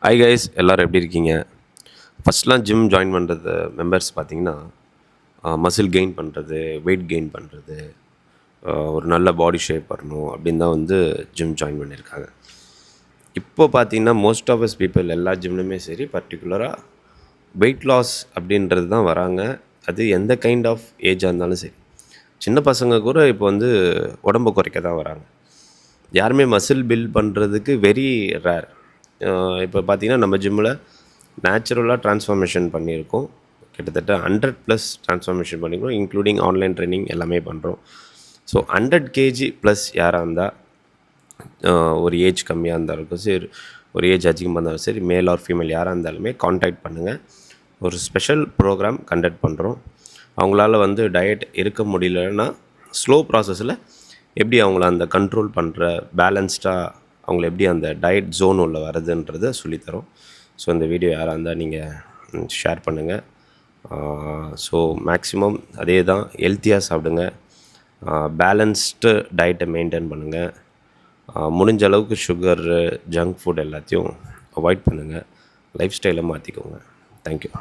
Hi guys, எல்லோரும் எப்படி இருக்கீங்க? ஃபஸ்ட்லாம் ஜிம் ஜாயின் பண்ணுறது மெம்பர்ஸ் பார்த்தீங்கன்னா, மசில் கெயின் பண்ணுறது, வெயிட் கெயின் பண்ணுறது, ஒரு நல்ல பாடி ஷேப் வரணும் அப்படின்னு தான் வந்து ஜிம் ஜாயின் பண்ணியிருக்காங்க. இப்போ பார்த்தீங்கன்னா மோஸ்ட் ஆஃப் அஸ் பீப்புள் எல்லா ஜிம்லையுமே சரி, பர்டிகுலராக வெயிட் லாஸ் அப்படின்றது தான் வராங்க. அது எந்த கைண்ட் ஆஃப் ஏஜாக இருந்தாலும் சரி. சின்ன பசங்க கூட இப்போ வந்து உடம்பை குறைக்க தான் வராங்க. யாருமே மசில் பில்ட் பண்ணுறதுக்கு வெரி ரேர். இப்போ பார்த்தீங்கன்னா நம்ம ஜிம்மில் நேச்சுரலாக ட்ரான்ஸ்ஃபார்மேஷன் பண்ணியிருக்கோம். கிட்டத்தட்ட 100+ ட்ரான்ஸ்ஃபார்மேஷன் பண்ணியிருக்கோம், இன்க்ளூடிங் ஆன்லைன் ட்ரைனிங் எல்லாமே பண்ணுறோம். ஸோ 100 kg ப்ளஸ் யாராக இருந்தால், ஒரு ஏஜ் கம்மியாக இருந்தாலும் சரி, ஒரு ஏஜ் அதிகமாக இருந்தாலும் சரி, மேல் ஆர் ஃபீமேல் யாராக இருந்தாலுமே காண்டாக்ட் பண்ணுங்கள். ஒரு ஸ்பெஷல் ப்ரோக்ராம் கண்டக்ட் பண்ணுறோம். அவங்களால வந்து டயட் இருக்க முடியலன்னா ஸ்லோ ப்ராசஸில் எப்படி அவங்கள அந்த கண்ட்ரோல் பண்ணுற பேலன்ஸ்டாக அவங்கள எப்படி அந்த டயட் ஜோன் உள்ள வருதுன்றதை சொல்லித்தரோம். ஸோ இந்த வீடியோ யாராக இருந்தால் நீங்கள் ஷேர் பண்ணுங்கள். ஸோ மேக்ஸிமம் அதே தான், ஹெல்த்தியாக சாப்பிடுங்க, பேலன்ஸ்டு டயட்டை மெயின்டைன் பண்ணுங்கள். முடிஞ்ச அளவுக்கு சுகரு, ஜங்க் ஃபுட் எல்லாத்தையும் அவாய்ட் பண்ணுங்கள். லைஃப் ஸ்டைலை மாற்றிக்கோங்க. தேங்க்யூ.